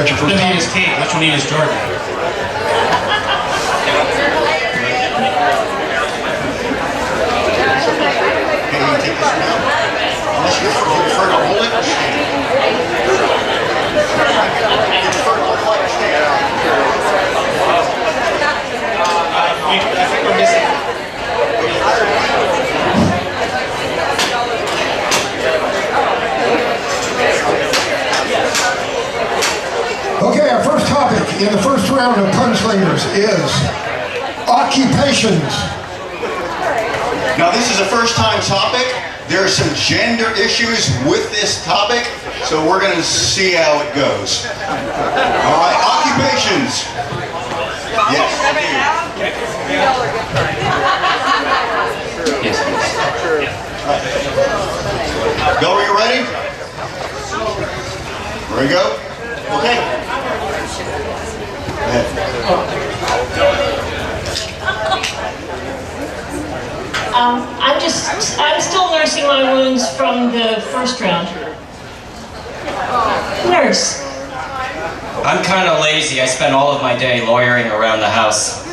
Got your first name is Kate. Which one is Jordan? Hey, you take this now. Unless you prefer to hold it or stand. You prefer to hold it or stand. I think we're missing. Okay, our first topic in the first round of Punslingers is occupations. Now this is a first-time topic. There are some gender issues with this topic, so we're going to see how it goes. All right, occupations. Yes. Go, are you ready? There we go. Okay. I'm still nursing my wounds from the first round. Nurse. I'm kind of lazy. I spend all of my day lawyering around the house.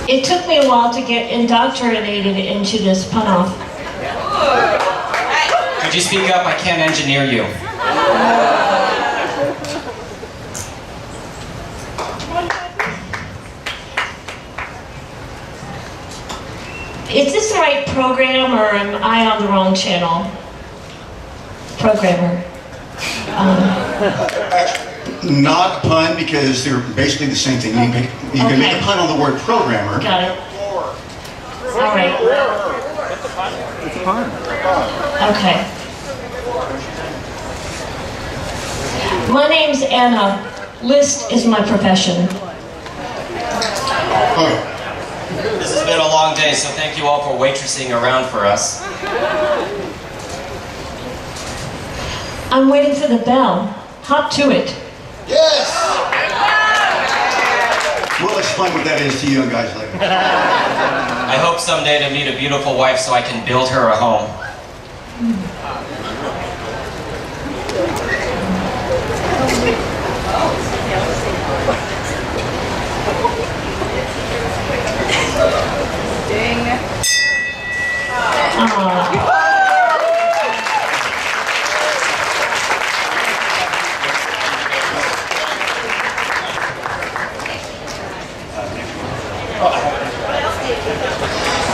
It took me a while to get indoctrinated into this pun-off. Could you speak up? I can't engineer you. Is this the right program, or am I on the wrong channel? Programmer. Not a pun, because they're basically the same thing. You can make a pun on the word programmer. Got it. All right. It's a pun. Okay. My name's Anna. List is my profession. Oh. This has been a long day, so thank you all for waitressing around for us. I'm waiting for the bell. Hop to it. Yes! We'll explain what that is to you guys later. I hope someday to meet a beautiful wife so I can build her a home.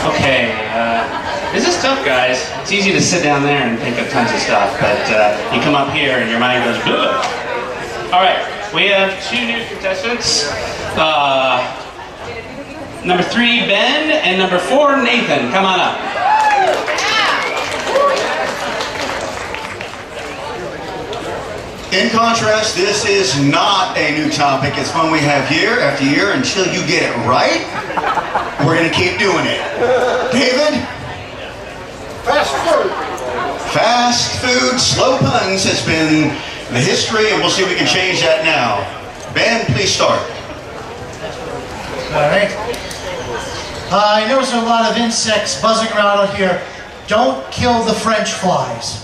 Okay, this is tough, guys. It's easy to sit down there and think of tons of stuff, but you come up here and your mind goes, bleh. All right, we have two new contestants. Number 3, Ben, and number 4, Nathan. Come on up. In contrast, this is not a new topic. It's one we have year after year until you get it right. We're going to keep doing it. David? Fast food. Fast food, slow puns has been the history, and we'll see if we can change that now. Ben, please start. All right. I notice a lot of insects buzzing around out here. Don't kill the French flies.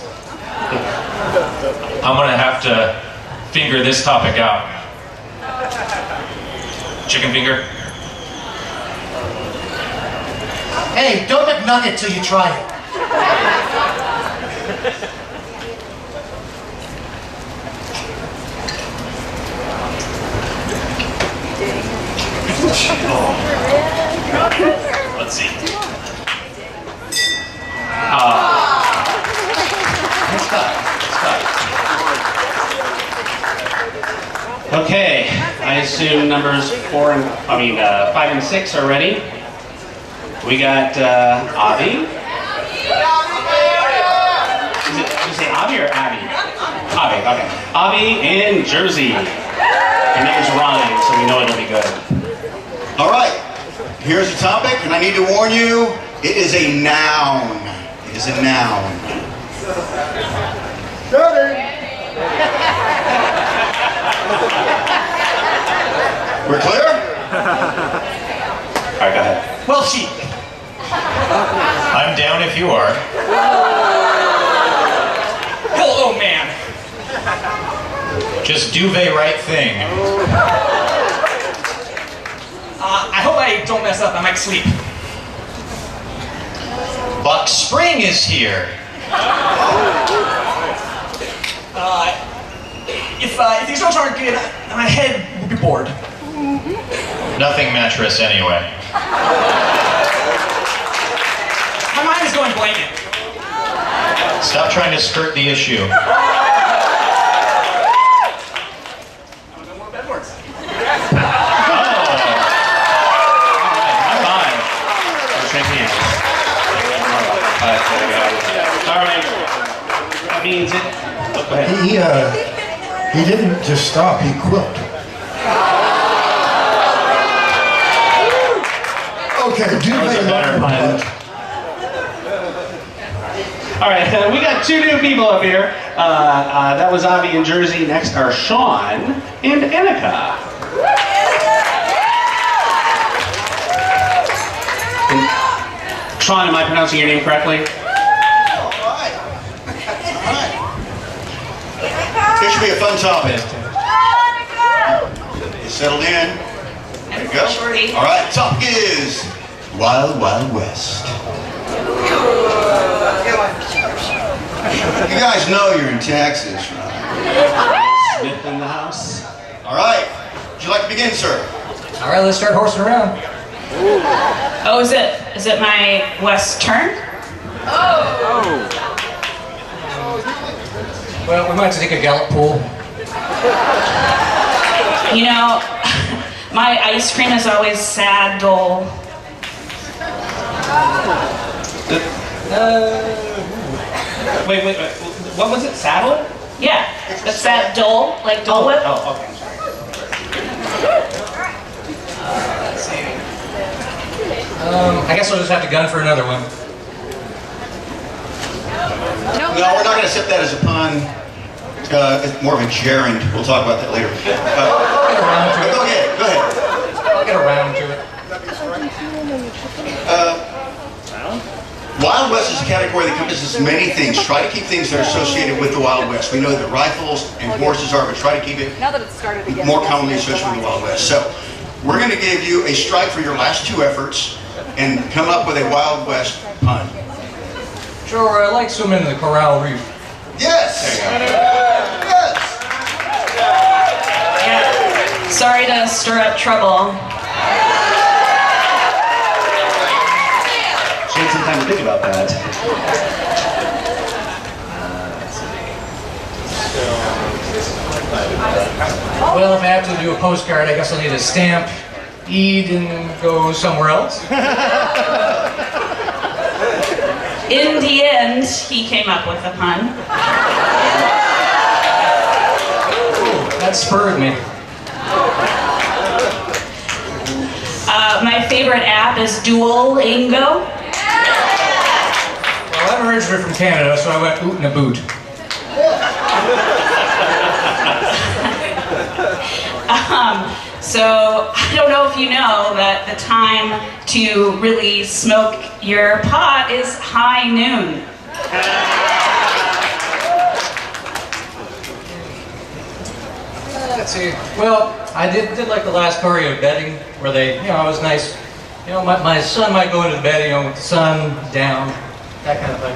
I'm gonna have to figure this topic out. Chicken finger? Hey, don't McNugget till you try it. Let's see. Okay, I assume numbers 5 and 6 are ready. We got Avi. Did you say Avi or Abby? Avi, okay. Avi in Jersey. Her name's rhyme, so we know it'll be good. All right, here's the topic, and I need to warn you, it is a noun. It is a noun. We're clear? All right, go ahead. Well, she. I'm down if you are. Just do the right thing. I hope I don't mess up. I might sleep. Buck Spring is here. If these notes aren't good, my head will be bored. Nothing mattress anyway. My mind is going blanket. Stop trying to skirt the issue. I don't know more bed words. All right. That means it. Oh, go ahead. He didn't just stop, he quit. Okay, do That was a they better love pun. All right, we got two new people up here. That was Avi in Jersey. Next are Sean and Annika. Sean, am I pronouncing your name correctly? Alright. This should be a fun topic. You settled in? There you go. Alright, topic is Wild Wild West. You guys know you're in Texas, right? Smith in the house. Alright. Would you like to begin, sir? All right, let's start horsing around. Oh, is it my West turn? Well, we might have to take a gallop pool. You know, my ice cream is always sad, dull. Wait. What was it? Saddle? Yeah, it's that Dole, like Dole Whip. Oh, okay. Let's see. I guess I'll just have to gun for another one. No, we're not going to accept that as a pun. It's more of a gerund. We'll talk about that later. I'll get around to it. Go ahead. I'll get around to it. Wild West is a category that encompasses many things. Try to keep things that are associated with the Wild West. We know that rifles and horses are, but try to keep it Now that it's started again. more commonly associated with the Wild West. So, we're going to give you a strike for your last two efforts and come up with a Wild West pun. Sure, I like swimming in the coral reef. Yes! Yes! Yeah. Sorry to stir up trouble. She had some time to think about that. Well, if I have to do a postcard, I guess I'll need a stamp, eat, and go somewhere else. In the end, he came up with a pun. That spurred me. My favorite app is Duolingo. Well, I'm originally from Canada, so I went oot and a boot. So I don't know if you know that the time to really smoke your pot is high noon. Let's see. Well, I did like the last choreo betting where they, it was nice. My son might go into the bed, with the sun down, that kind of thing.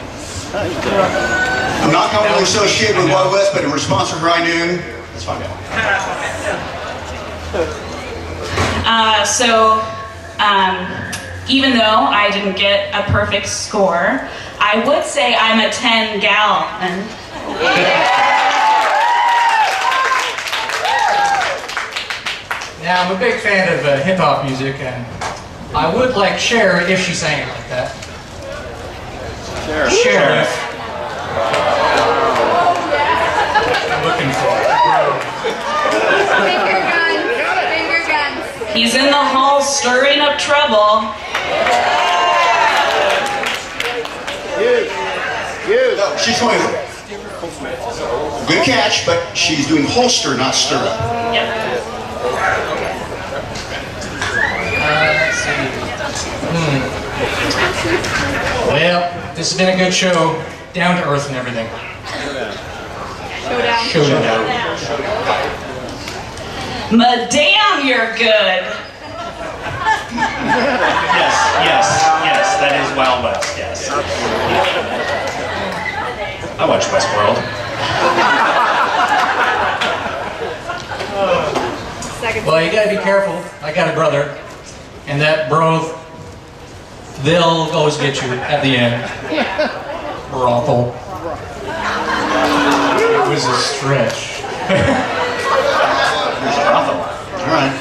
I'm not commonly associated with Wild West, but in response to high noon, let's find out. Even though I didn't get a perfect score, I would say I'm a 10 gallon. Now, I'm a big fan of hip-hop music, and I would like Cher if she sang it like that. Sheriff. I'm looking for it. Finger guns. He's in the hall stirring up trouble. No, she's going good catch, but she's doing holster, not stirrup. Yep. Let's see. Well, this has been a good show. Down to earth and everything. Showdown. Showdown. Madame, you're good. Yes, that is Wild West, yes. I watch Westworld. Well, you gotta be careful. I got a brother, and that bro, they'll always get you at the end. Brothel. It was a stretch. All right.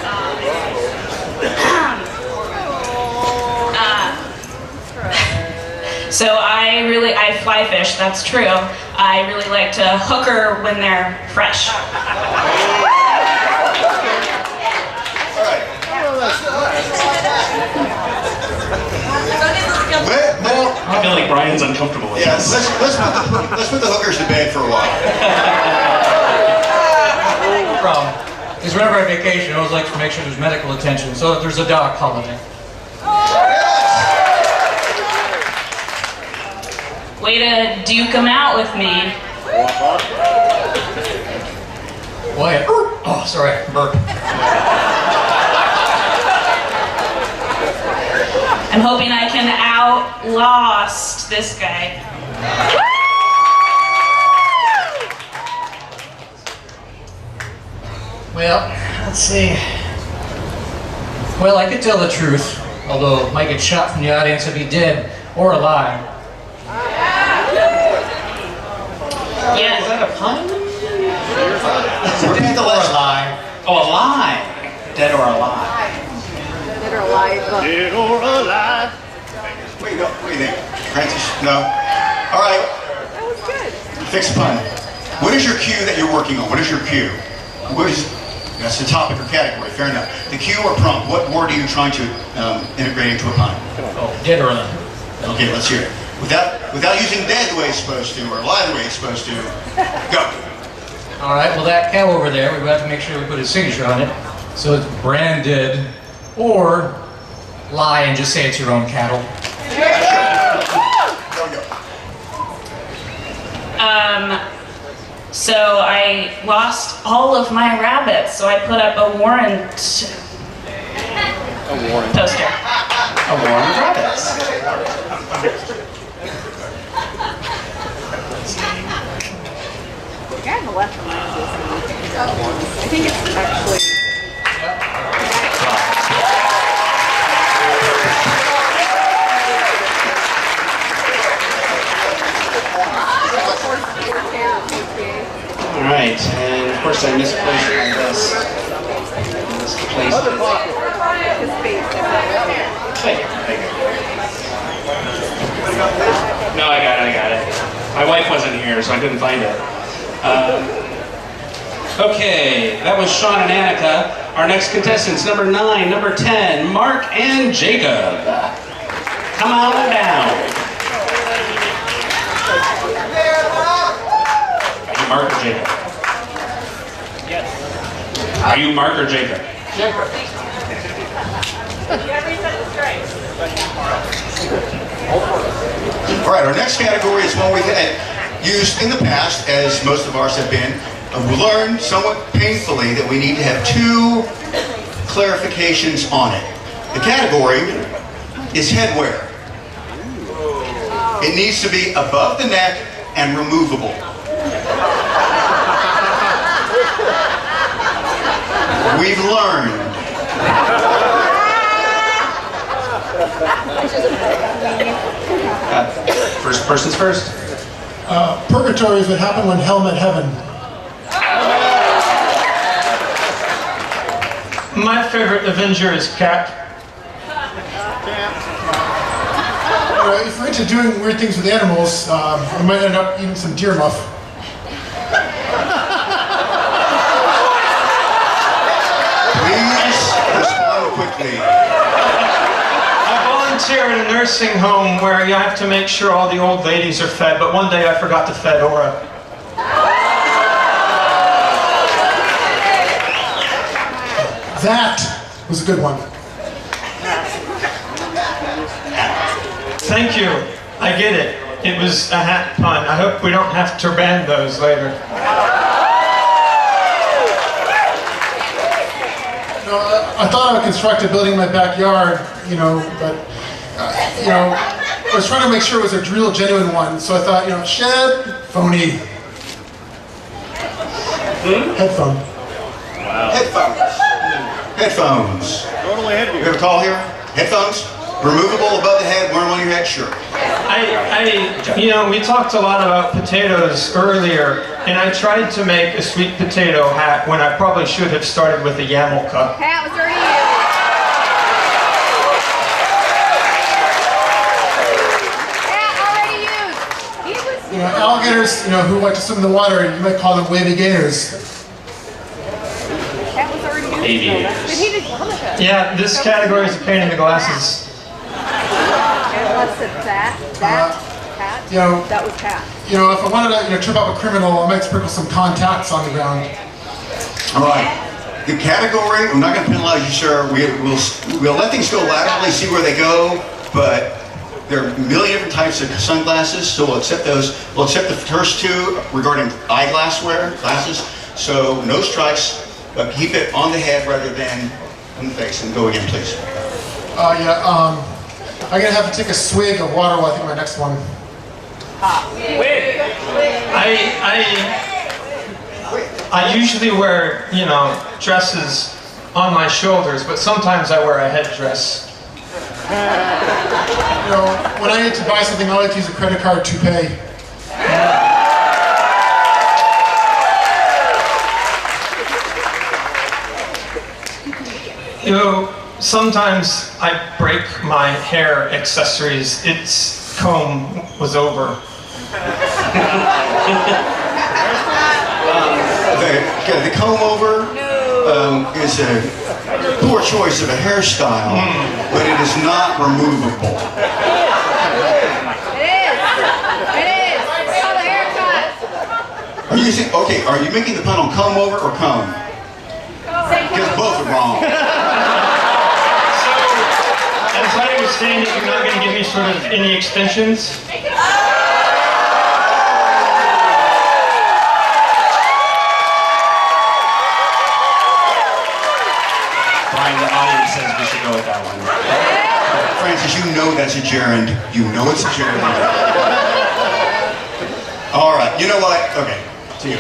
So I fly fish, that's true. I really like to hooker when they're fresh. I feel like Brian's uncomfortable with Yes, this. let's put the hookers to bed for a while. No problem. Because whenever I vacation, I always like to make sure there's medical attention, so that there's a doc holiday. Way to duke 'em out with me. Why? Oh, sorry, burp. I'm hoping I can outlast this guy. Well, let's see. Well, I could tell the truth, although I might get shot from the audience if he did, or alive. Yeah. Is that a pun? Repeat the last Alive. Oh, alive. Dead or alive. Dead or alive. Dead or alive. Wait, no, what do you think? Francis? No? All right, That was good. fix a pun. What is your cue that you're working on? What is your cue? That's the topic or category, fair enough. The cue or prompt, what word are you trying to integrate into a pun? Oh, dead or alive. Okay, let's hear it. Without using dead the way it's supposed to, or alive the way it's supposed to, go. All right, well, that cow over there, we have to make sure we put his signature on it, so it's branded, or lie and just say it's your own cattle. So I lost all of my rabbits, so I put up a warrant poster. A warrant of rabbits. The guy on the left reminds us of I think it's actually. All right, and of course I misplaced this. Misplaced it. His face. Wait, no, I got it. My wife wasn't here, so I couldn't find it. Okay, that was Sean and Annika. Our next contestants, number 9, number 10, Mark and Jacob. Come on down. Are you Mark or Jacob? Yes. Are you Mark or Jacob? Jacob. All right, our next category is one we've used in the past, as most of ours have been. We learned somewhat painfully that we need to have 2 clarifications on it. The category is headwear. It needs to be above the neck and removable. We've learned. First person's first. Purgatory would happen when hell met heaven. My favorite Avenger is Cap. If we're into doing weird things with animals, we might end up eating some deer muff. Please respond quickly. I volunteer at a nursing home where you have to make sure all the old ladies are fed, but one day I forgot to fed Aura. That was a good one. Thank you. I get it. It was a hat pun. I hope we don't have to ban those later. I thought I would construct a building in my backyard, but I was trying to make sure it was a real genuine one. So I thought, shed, phony. Headphone. Wow. Headphones. Totally headwear. You have a call here? Headphones? Removable above the head, wear them on your head? Sure. We talked a lot about potatoes earlier, and I tried to make a sweet potato hat when I probably should have started with a YAML cup. Hat was already used. Alligators, who like to swim in the water, you might call them wavy gators. Hat was already used. Aviators. Did he just come with us? Yeah, this category is a pain in the glasses. What's that? Hat? That was hat. If I wanted to trip up a criminal, I might sprinkle some contacts on the ground. All right. The category, I'm not going to penalize you, sir. We'll let things go laterally, see where they go, but there are a million different types of sunglasses, so we'll accept those. We'll accept the first two regarding glasses. So no strikes, but keep it on the head rather than on the face. And go again, please. I'm going to have to take a swig of water while I think my next one. I usually wear, dresses on my shoulders, but sometimes I wear a headdress. When I need to buy something, I like to use a credit card to pay. Sometimes I break my hair accessories. Its comb was over. The comb over is a poor choice of a hairstyle, but it is not removable. It is. It's called a haircut. Are you making the pun on comb over or comb? Because both are wrong. As I understand it, you're not going to give me sort of any extensions? Brian, the audience says we should go with that one. Francis, you know that's a gerund. You know it's a gerund. All right, you know what? Okay, to you.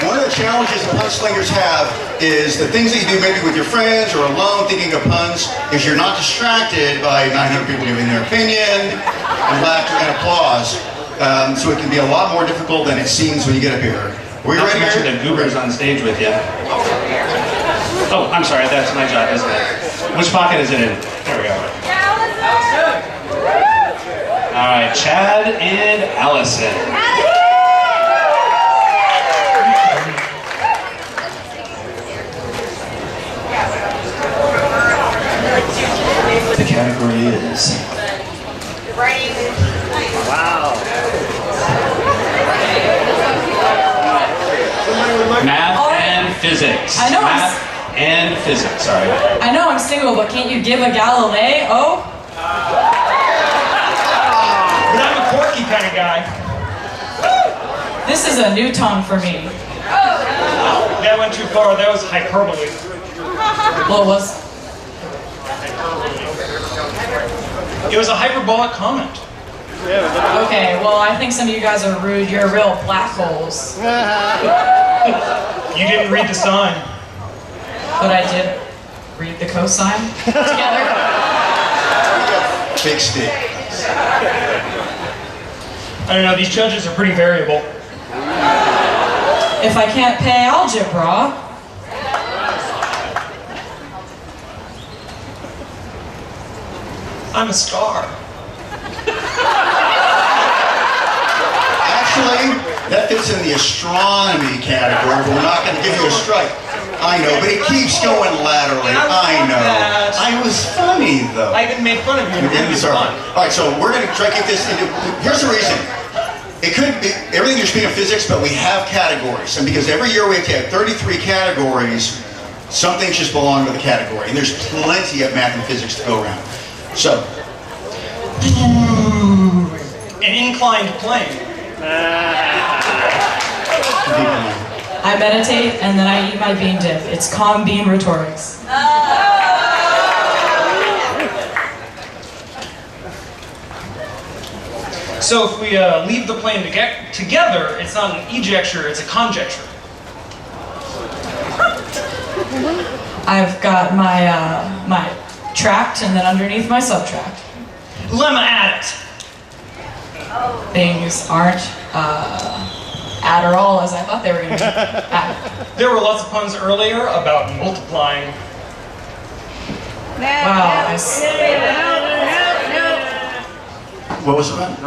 One of the challenges the Punslingers have is the things that you do maybe with your friends or alone thinking of puns is you're not distracted by 900 people giving their opinion and laughter and applause. So it can be a lot more difficult than it seems when you get up here. Are we ready? Not to mention the goobers on stage with you. Oh, I'm sorry, that's my job, isn't it? Which pocket is it in? There we go. All right, Chad and Allison. The category is... Wow. Math and physics. I know. Math and physics, sorry. I know I'm single, but can't you give a Galileo? But I'm a quirky kind of guy. This is a new tongue for me. That went too far. That was hyperbole. Well, it was. It was a hyperbolic comment. Okay, well, I think some of you guys are rude. You're real black holes. You didn't read the sign. But I did read the cosign together. Fixed it. I don't know, these judges are pretty variable. If I can't pay algebra, I'm a star. Actually, that fits in the astronomy category, but we're not going to give you a strike. I know, but it keeps going laterally. I know. I was funny, though. I even made fun of you. Sorry. All right, so we're going to try to keep this into... Here's the reason. it could be, everything you're speaking of physics, but we have categories. And because every year we have to have 33 categories, some things just belong to the category. And there's plenty of math and physics to go around. So. An inclined plane. I meditate and then I eat my bean dip. It's calm bean rhetorics. So if we leave the plane together, it's not an ejecture, it's a conjecture. I've got my my tract and then underneath my subtract. Lemma at it. Things aren't Adderall as I thought they were going to be. There were lots of puns earlier about multiplying. Wow. What was it about?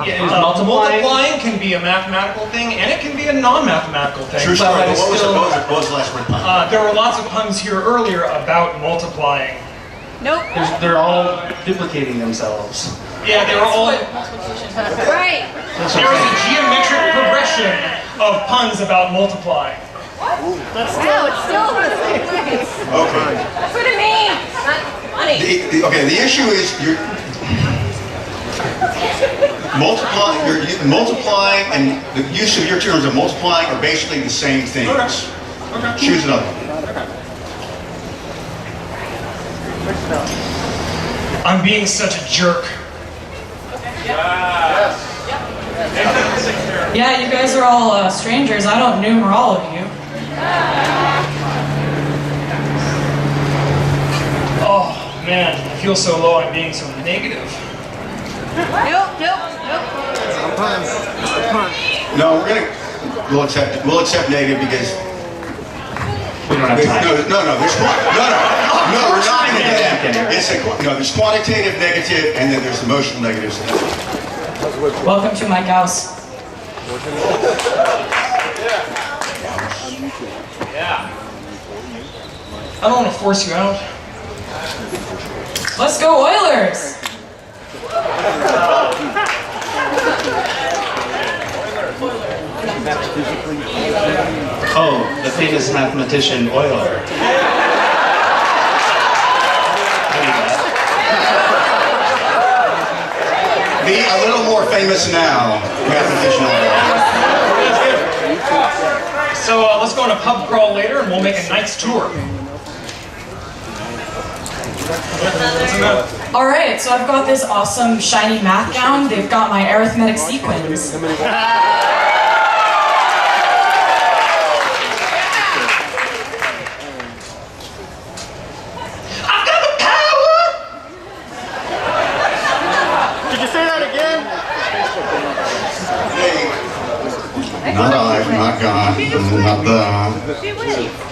Multiplying can be a mathematical thing, and it can be a non-mathematical thing. True story, but what was the last word pun? There were lots of puns here earlier about multiplying. Nope. They're all duplicating themselves. Yeah, they were all... Right. There was a geometric progression of puns about multiplying. No, it's still the same way. Okay. That's what it means. Not funny. The issue is you're multiplying and the use of your terms of multiplying are basically the same things. Okay. Choose another one. I'm being such a jerk. Yeah, you guys are all strangers. I don't numer all of you. Oh, man, I feel so low, I'm being so negative. Nope. No, we'll accept negative because We don't have time. no, we're not going to do that. There's quantitative negative and then there's emotional negatives. Welcome to my house. Yeah. I don't want to force you out. Let's go Oilers! Oh, the famous mathematician Euler. A little more famous now, mathematician. So let's go on a pub crawl later and we'll make a nice tour. Alright, so I've got this awesome shiny math gown. They've got my arithmetic sequence. I've got the power! Did you say that again? Not I, not God, not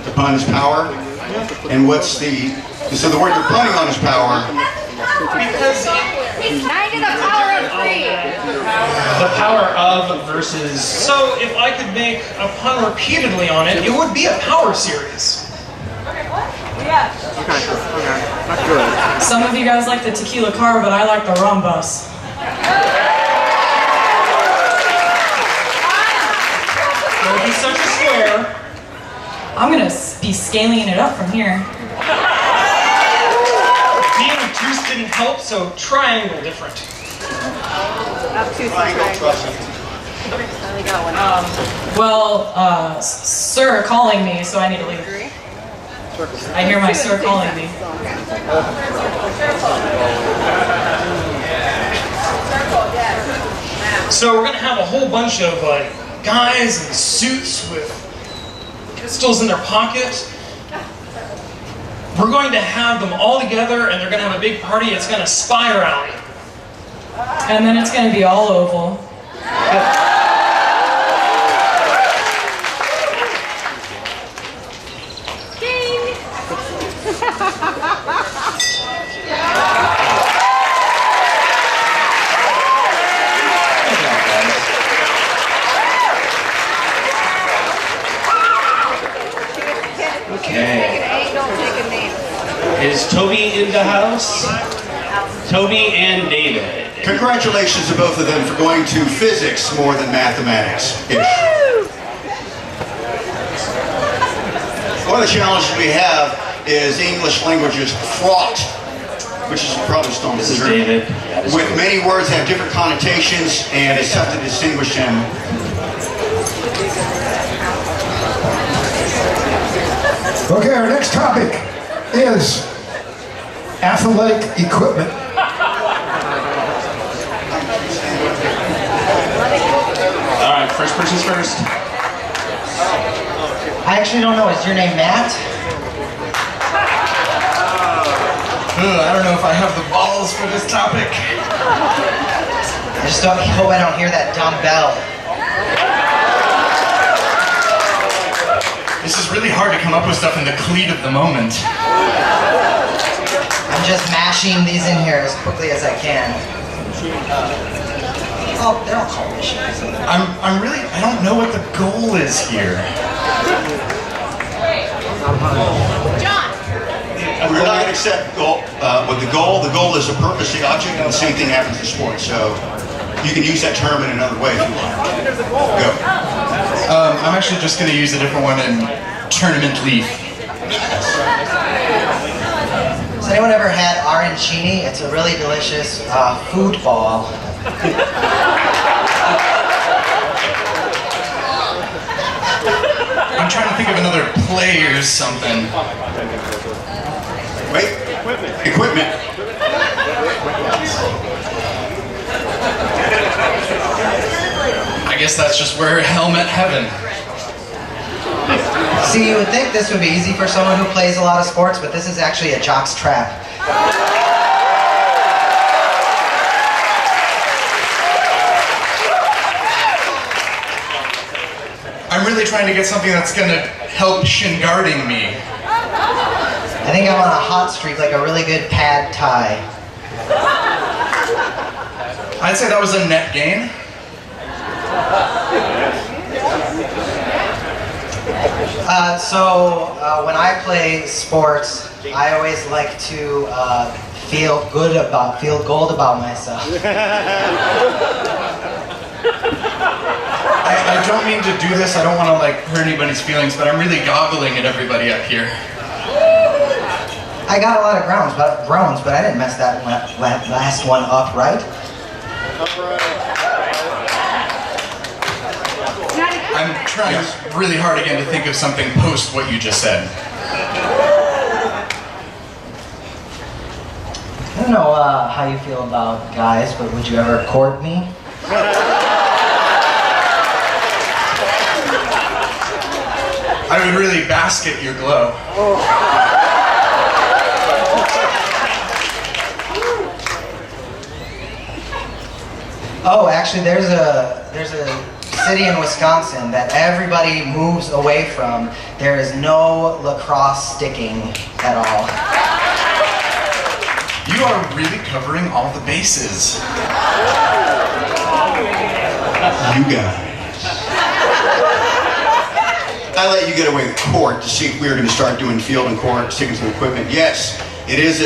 the pun's power. And what's so the word you're punning on is power. Because Nine to the power of 3. The power of versus... So if I could make a pun repeatedly on it, it would be a power series. Yeah. Not good. Some of you guys like the tequila car, but I like the rum bus. Don't be such a square. I'm gonna be scaling it up from here. Being obtuse didn't help, so triangle different. Obtuse and got one. Well, sir calling me, so I need to leave. I hear my sir calling me. So we're gonna have a whole bunch of guys in suits with pistols in their pockets. We're going to have them all together and they're going to have a big party. It's going to spy rally. And then it's going to be all oval. Okay. Is Toby in the house? Toby and David. Congratulations to both of them for going to physics more than mathematics-ish. One of the challenges we have is the English language is fraught, which is probably still This is David. with many words that have different connotations, and it's tough to distinguish them. Okay, our next topic is athletic equipment. All right, first person's first. I actually don't know. Is your name Matt? I don't know if I have the balls for this topic. I just hope I don't hear that dumb bell. This is really hard to come up with stuff in the cleat of the moment. I'm just mashing these in here as quickly as I can. Oh, they're all called missions. I don't know what the goal is here. John! We're not going to accept goal. With the goal is the purpose, the object, and the same thing happens in sports. So you can use that term in another way if you want. Go. I'm actually just going to use a different one in tournament leaf. Has anyone ever had arancini? It's a really delicious food ball. I'm trying to think of another play or something. Wait. Equipment. I guess that's just where helmet heaven. See, you would think this would be easy for someone who plays a lot of sports, but this is actually a jock's trap. I'm really trying to get something that's going to help shin guarding me. I think I'm on a hot streak, like a really good pad tie. I'd say that was a net gain. When I play sports, I always like to feel gold about myself. I don't mean to do this. I don't want to hurt anybody's feelings, but I'm really goggling at everybody up here. I got a lot of groans, but I didn't mess that last one up, right? I'm trying really hard again to think of something post what you just said. I don't know how you feel about guys, but would you ever court me? I would really basket your glow. Oh, actually, there's a city in Wisconsin that everybody moves away from. There is no lacrosse sticking at all. You are really covering all the bases. You guys. I let you get away with court to see if we were going to start doing field and court, sticking to equipment. Yes, it is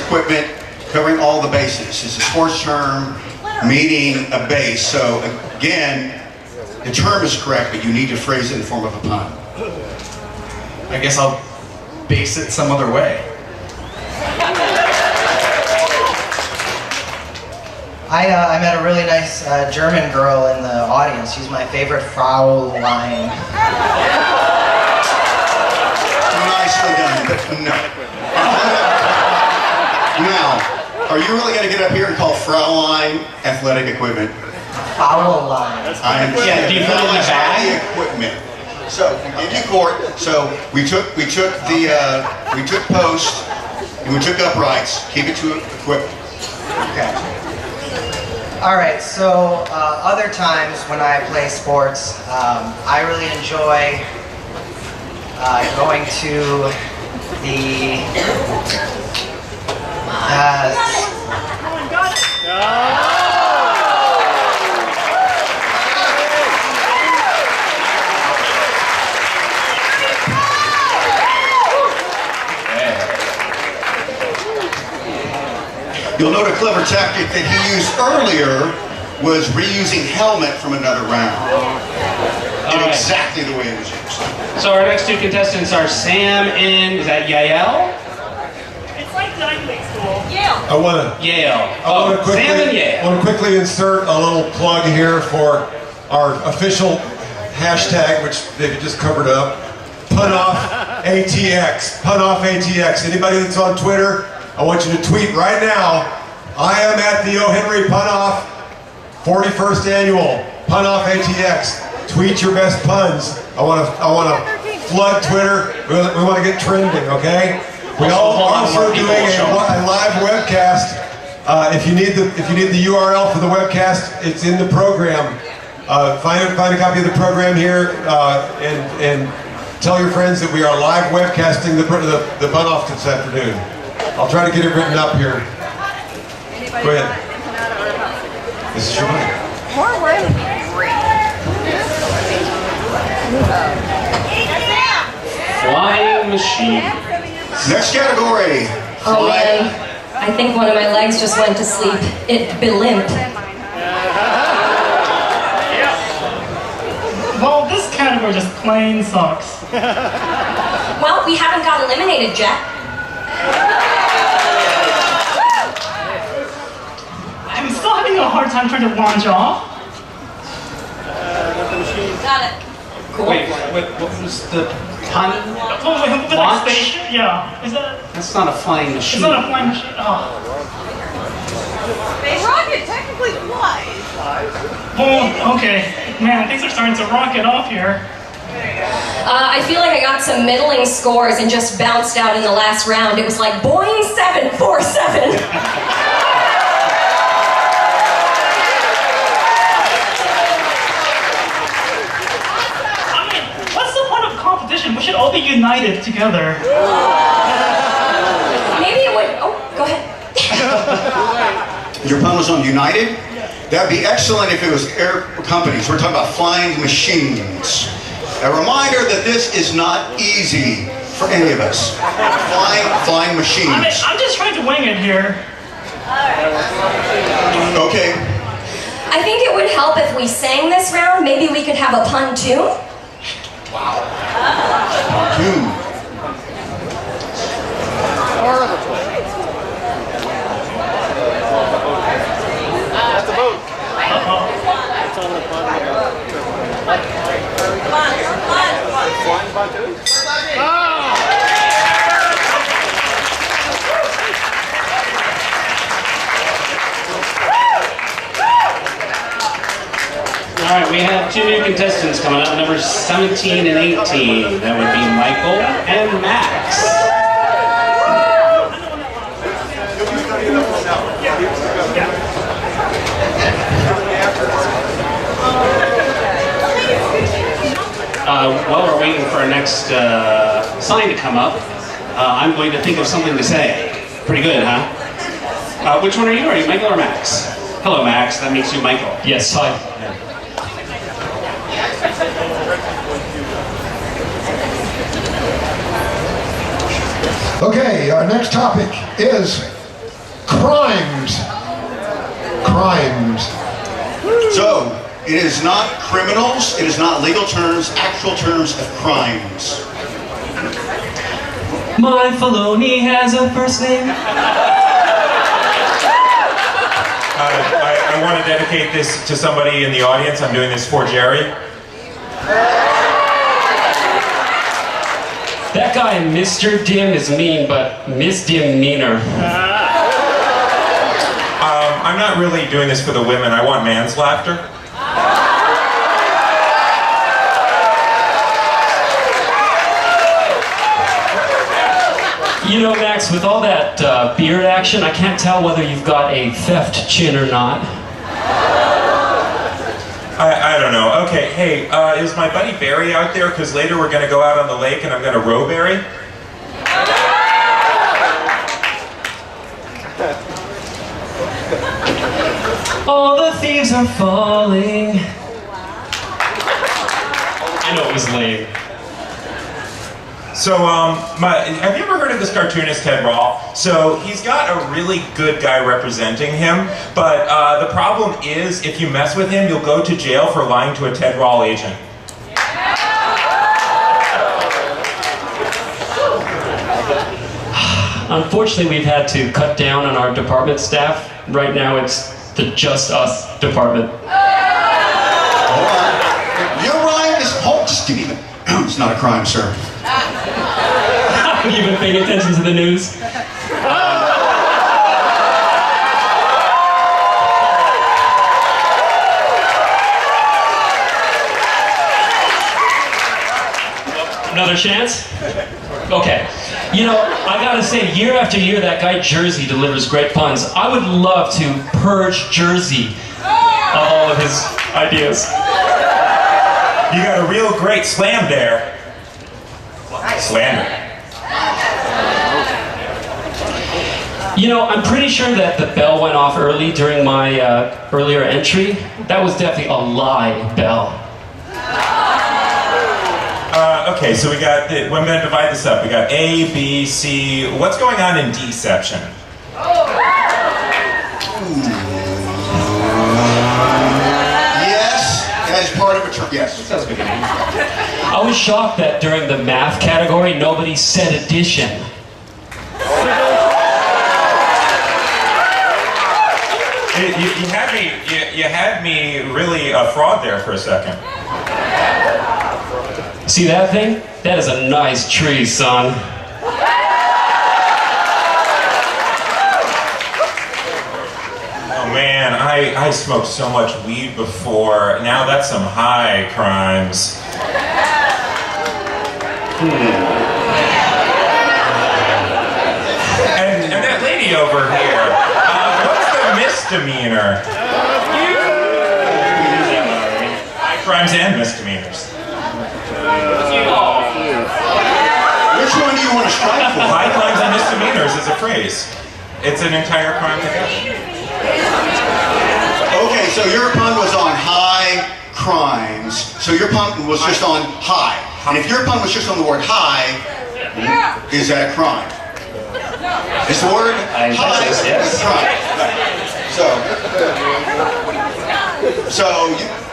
equipment covering all the bases. It's a sports term meaning a base. So again, the term is correct, but you need to phrase it in the form of a pun. I guess I'll base it some other way. I met a really nice German girl in the audience. She's my favorite Fraulein. Nicely done, but no. Now, are you really going to get up here and call Fraulein athletic equipment? Fraulein. I am Yeah, do you put it in the bag? Equipment. So into court. So we took post and we took uprights. Keep it to equipment. Okay. All right. So other times when I play sports, I really enjoy going to the. You'll note a clever tactic that he used earlier was reusing helmet from another round. In exactly the way it was used. So our next two contestants are Sam and, is that Yael? It's like Dynamic School. Yale. I want to. Yale. Sam and Yale. I want to quickly insert a little plug here for our official hashtag, which they've just covered up. Pun-Off ATX. Pun-Off ATX. Anybody that's on Twitter, I want you to tweet right now. I am at the O.Henry Pun-Off 41st annual Pun-Off ATX. Tweet your best puns. I want to flood Twitter. We want to get trending, okay? We also doing a live webcast. If you need the URL for the webcast, it's in the program. Find a copy of the program here and tell your friends that we are live webcasting the Pun-Off this afternoon. I'll try to get it written up here. Go ahead. This is your mic. More worm would be great. Flying machine. Next category. Oh man, I think one of my legs just went to sleep. It be limp. Well, this category just plain sucks. Well, we haven't got eliminated, Jack. I'm still having a hard time trying to launch off. Got it. Cool. Wait, what was the pun? Launch? Station? Yeah. Is that? That's not a flying machine. It's not a flying machine. Oh. A rocket technically flies. Oh, okay. Man, things are starting to rocket off here. I feel like I got some middling scores and just bounced out in the last round. It was like Boeing 747. Competition. We should all be united together. Maybe it would. Oh, go ahead. Your pun was on United? That'd be excellent if it was air companies. We're talking about flying machines. A reminder that this is not easy for any of us. Flying machines. I'm just trying to wing it here. Okay. I think it would help if we sang this round. Maybe we could have a pun tune. Wow. That's a boat. That's on the pun. Flying pontoon? All right, we have two new contestants coming up, numbers 17 and 18. That would be Michael and Max. While we're waiting for our next sign to come up, I'm going to think of something to say. Pretty good, huh? Which one are you? Are you Michael or Max? Hello, Max. That makes you Michael. Yes, hi. Okay, our next topic is crimes. Crimes. So, it is not criminals, it is not legal terms, actual terms of crimes. My Filoni has a first name. I want to dedicate this to somebody in the audience. I'm doing this for Jerry. That guy, Mr. Dim, is mean, but misdemeanor. I'm not really doing this for the women. I want man's laughter. You know, Max, with all that beard action, I can't tell whether you've got a theft chin or not. I don't know. Okay, hey, is my buddy Barry out there? Because later we're going to go out on the lake and I'm going to row Barry. All the thieves are falling. I know it was lame. So, have you ever heard of this cartoonist, Ted Rawl? So, he's got a really good guy representing him, but the problem is, if you mess with him, you'll go to jail for lying to a Ted Rawl agent. Unfortunately, we've had to cut down on our department staff. Right now, it's the Just Us department. Your Ryan is just give me the. It's not a crime, sir. Have you been paying attention to the news? Another chance? Okay. You know, I gotta say, year after year, that guy Jersey delivers great puns. I would love to purge Jersey of all of his ideas. You got a real great slam there. Slander. You know, I'm pretty sure that the bell went off early during my earlier entry. That was definitely a lie bell. Okay, so we got, I'm going to divide this up. We got A, B, C. What's going on in deception? Yes, as part of a term. Yes. Sounds good to me. I was shocked that during the math category, nobody said addition. You had me really a fraud there for a second. See that thing? That is a nice tree, son. Oh man, I smoked so much weed before. Now that's some high crimes. And that lady over here, what's the misdemeanor? High crimes and misdemeanors. Which one do you want to strike for? High crimes and misdemeanors is a phrase. It's an entire crime together. Okay, so your pun was on high crimes. So your pun was just on high. And if your pun was just on the word high, is that a crime? Is the word high yes. a crime?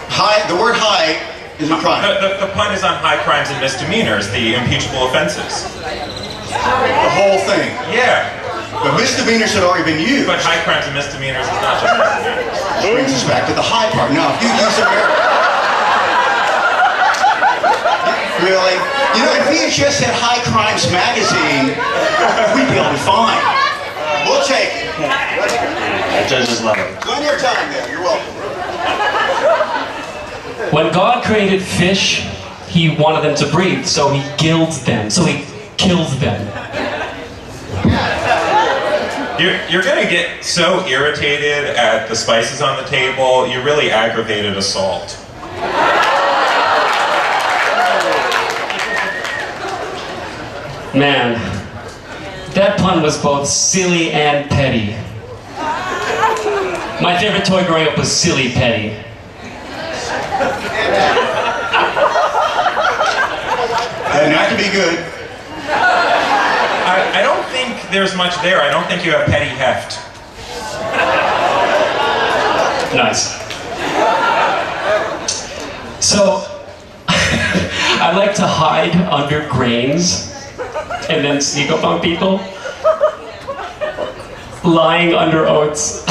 High. The word high is a crime. The pun is on high crimes and misdemeanors, the impeachable offenses. The whole thing. Yeah. But misdemeanors had already been used. But high crimes and misdemeanors is not just misdemeanors. Which brings us back to the high part. Now, if you use really? You know, if VHS had High Crimes magazine, we'd be able to find. We'll take it. The judges love it. One more time there. You're welcome. When God created fish, he wanted them to breathe, so he gilds them, so he kills them. You're gonna get so irritated at the spices on the table, you really aggravated assault. Man, that pun was both silly and petty. My favorite toy growing up was Silly Petty. Not to be good. I don't think there's much there. I don't think you have petty heft. Nice. So, I like to hide under grains and then sneak up on people. Lying under oats.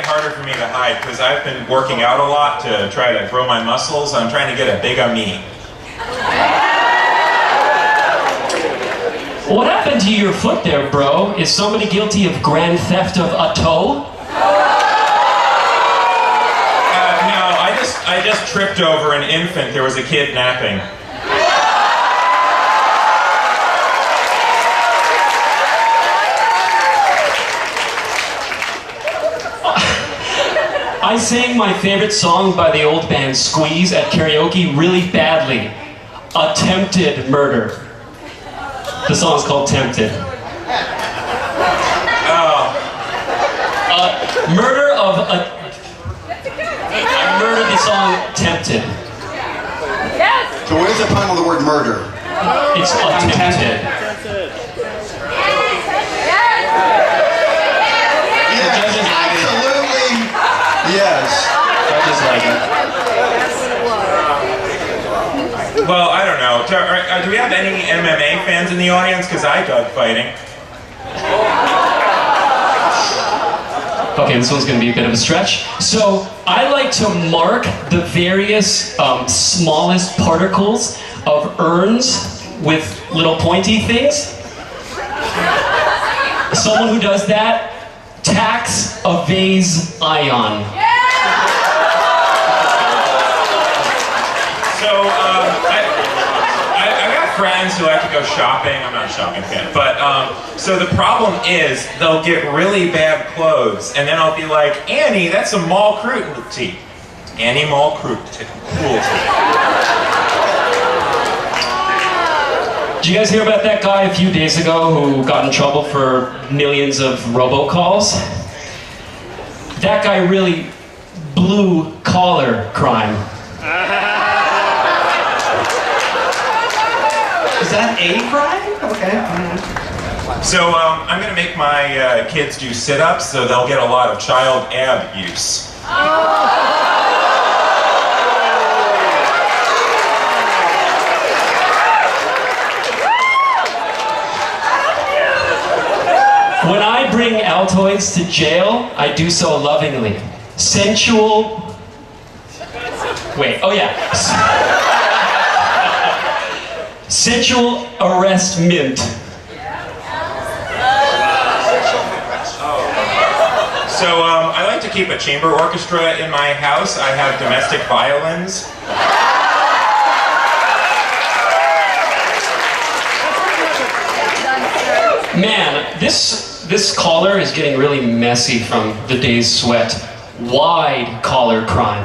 Harder for me to hide because I've been working out a lot to try to grow my muscles. I'm trying to get a big me. What happened to your foot there, bro? Is somebody guilty of grand theft of a toe? No, I just tripped over an infant. There was a kid napping. I sang my favorite song by the old band Squeeze at karaoke really badly. Attempted Murder. The song's called Tempted. It's attempted. Yes, absolutely. Yes. Judges like it. Well, I don't know. Do we have any MMA fans in the audience? Because I dug fighting. Okay, this one's going to be a bit of a stretch. So, I like to mark the various smallest particles of urns with little pointy things. Someone who does that tacks a vase ion. So, I got friends who like to go shopping. I'm not a shopping fan, but so the problem is they'll get really bad clothes, and then I'll be like, Annie, that's a mall cruelty. Annie mall cruelty. Did you guys hear about that guy a few days ago who got in trouble for millions of robocalls? That guy really blew collar crime. Is that a crime? Okay. So I'm gonna make my kids do sit-ups, so they'll get a lot of child ab use. When I bring Altoids to jail, I do so lovingly. Sensual... Wait, oh yeah. Sensual arrest mint. So I like to keep a chamber orchestra in my house. I have domestic violins. Man, this collar is getting really messy from the day's sweat. Wide collar crime.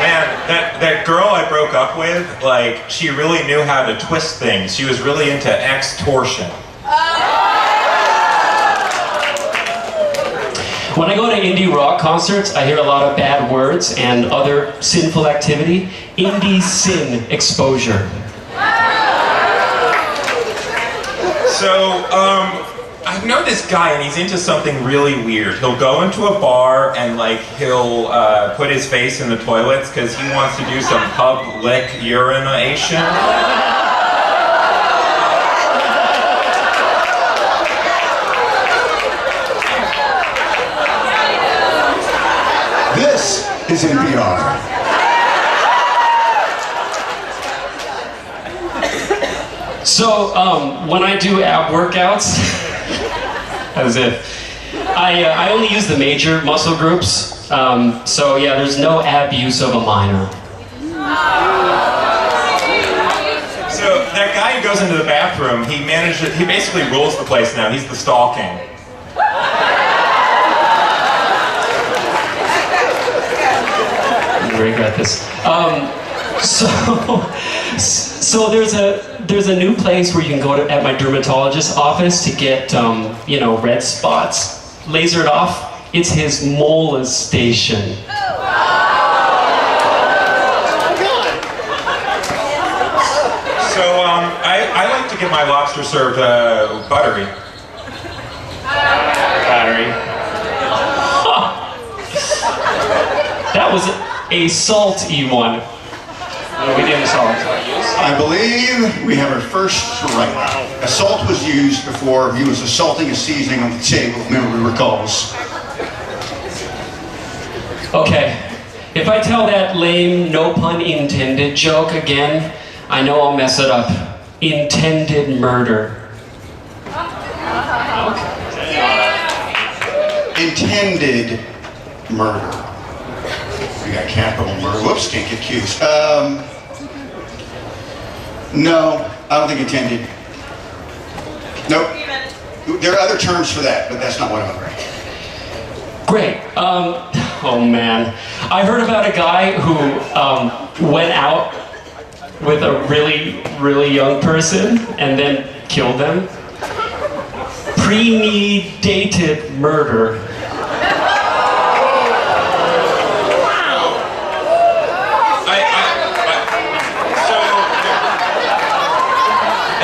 Man, that girl I broke up with, like, she really knew how to twist things. She was really into extortion. When I go to indie rock concerts, I hear a lot of bad words and other sinful activity. Indie sin exposure. So, I know this guy and he's into something really weird. He'll go into a bar and like he'll put his face in the toilets because he wants to do some public urination. This is NPR. So, when I do ab workouts, as if, I only use the major muscle groups. So yeah, there's no abuse of a minor. So that guy who goes into the bathroom, he basically rules the place now. He's the stall king. I regret this. So there's a new place where you can go to at my dermatologist's office to get red spots lasered off. It's his molestation. So I like to get my lobster served buttery. Battery. That was a salty one. No, we didn't salt. I believe we have our first right. Assault was used before. He was assaulting a seasoning on the table, if memory recalls. Okay, if I tell that lame, no pun intended joke again, I know I'll mess it up. Intended murder. Intended murder. We got capital murder. Whoops, can't get accused. No, I don't think intended. Nope. There are other terms for that, but that's not one of them. Great. Oh man. I heard about a guy who went out with a really, really young person and then killed them. Premeditated murder.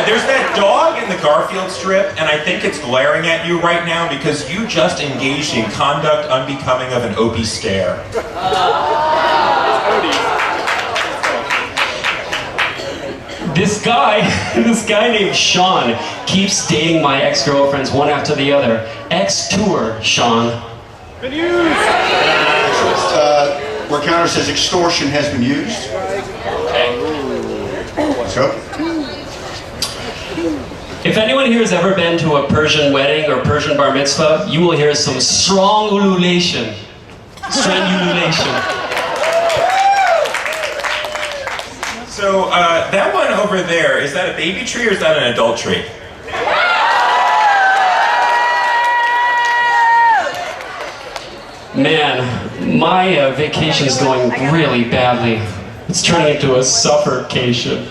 There's that dog in the Garfield strip, and I think it's glaring at you right now because you just engaged in conduct unbecoming of an Opie stare. This guy named Sean keeps dating my ex-girlfriends one after the other. Ex-tour, Sean. Been used. Where counter says extortion has been used. Okay. So. If anyone here has ever been to a Persian wedding or Persian bar mitzvah, you will hear some strong ululation. Strangulation. So, that one over there, is that a baby tree or is that an adult tree? Man, my vacation is going really badly. It's turning into a suffocation.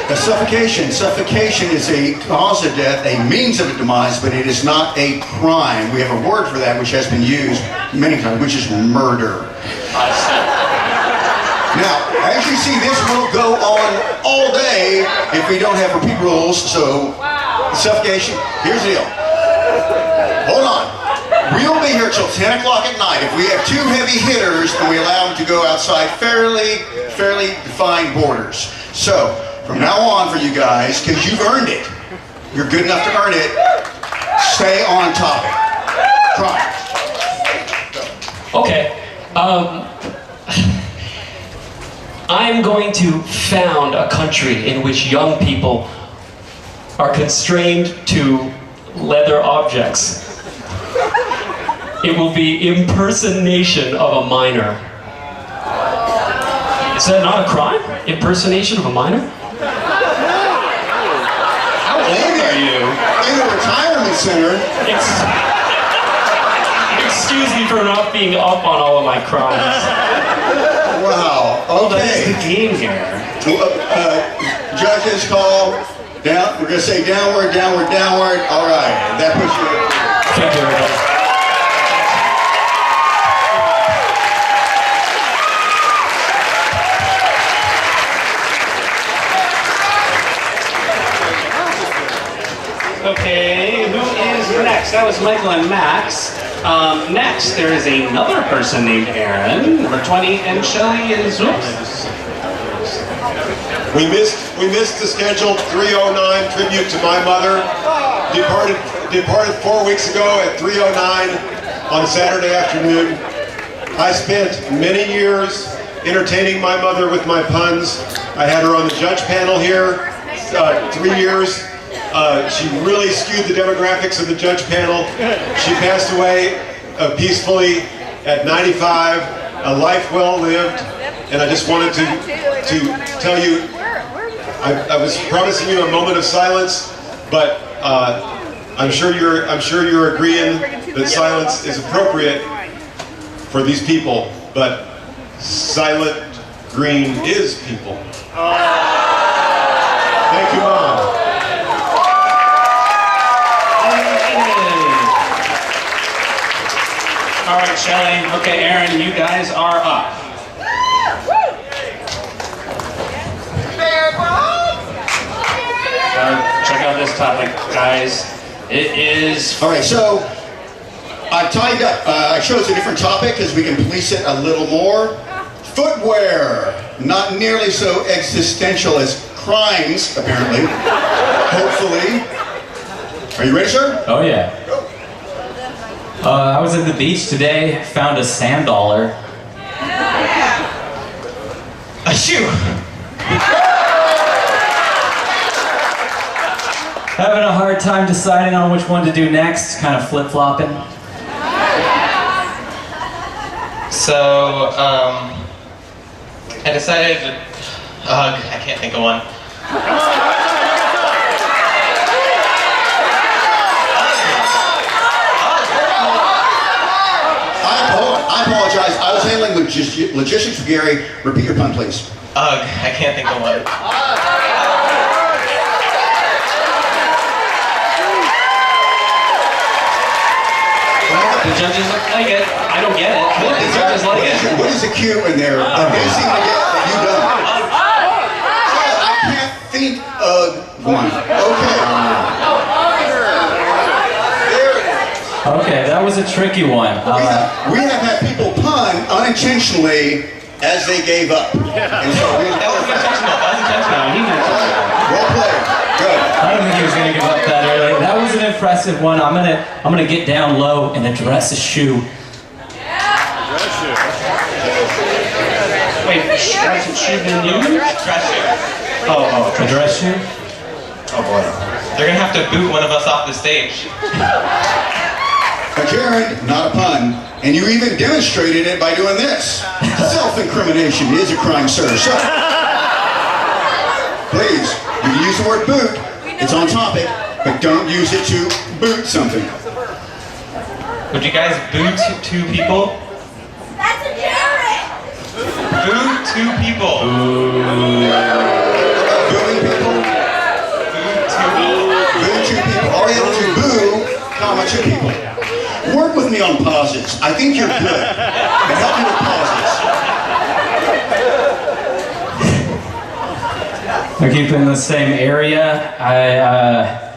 A suffocation. Suffocation is a cause of death, a means of a demise, but it is not a crime. We have a word for that which has been used many times, which is murder. Now, as you see, this will go on all day if we don't have repeat rules. So, suffocation, here's the deal. Hold on. We'll be here till 10 o'clock at night. If we have two heavy hitters, then we allow them to go outside fairly defined borders. So, from now on for you guys, because you've earned it, you're good enough to earn it, stay on topic. Try. Okay. I'm going to found a country in which young people are constrained to leather objects. It will be impersonation of a minor. Is that not a crime? Impersonation of a minor? How old are you? In a retirement center. Excuse me for not being up on all of my crimes. Wow. Okay. That is the game here. Judges call down. We're gonna say downward, downward, downward. All right. That puts you. Thank you, everybody. Okay, who is next? That was Michael and Max. Next, there is another person named Aaron, number 20, and Shelley is, oops. We missed the scheduled 3:09 tribute to my mother. Departed 4 weeks ago at 3:09 on Saturday afternoon. I spent many years entertaining my mother with my puns. I had her on the judge panel here 3 years. She really skewed the demographics of the judge panel. She passed away peacefully at 95, a life well lived, and I just wanted to tell you, I was promising you a moment of silence, but I'm sure you're agreeing that silence is appropriate for these people, but silent green is people. Thank you, Mom. All right, Shelley. Okay, Aaron, you guys are up. Check out this topic, guys. It is... All right, so I tied up. I chose a different topic because we can police it a little more. Footwear, not nearly so existential as crimes, apparently. Hopefully. Are you ready, sir? Oh, yeah. I was at the beach today, found a sand dollar. A shoe! Having a hard time deciding on which one to do next, kind of flip-flopping. So, I decided, I can't think of one. I apologize. I was handling logistics with Gary. Repeat your pun, please. I can't think of one. The judges like it. I don't get it. The judges like it. What is the cue in there? They seem to get that you don't. a tricky one. We have had people pun unintentionally as they gave up. And so That wasn't intentional. That was intentional. He meant it. well played. Good. I don't think he was gonna give up that early. That was an impressive one. I'm gonna get down low and address a shoe. Wait, that's a shoe been used? Dress shoe. Oh, A dress shoe? oh boy. They're gonna have to boot one of us off the stage. Karen, not a pun. And you even demonstrated it by doing this. Self-incrimination is a crime, sir. So, please, you can use the word boot. It's on topic, but don't use it to boot something. Would you guys boot two people? That's a Jared! Boot two people. Booing people? Boo two people. All you have to boo, comma, two people. Work with me on pauses. I think you're good. And help me with pauses. I keep in the same area. I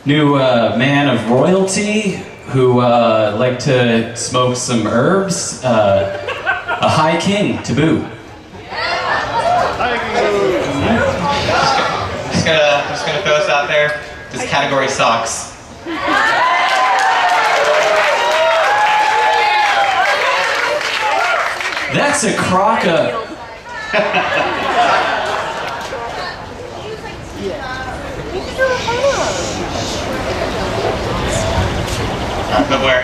knew a man of royalty who liked to smoke some herbs. A high king to boot. Just gonna throw this out there. This category sucks. That's a crock up. But where?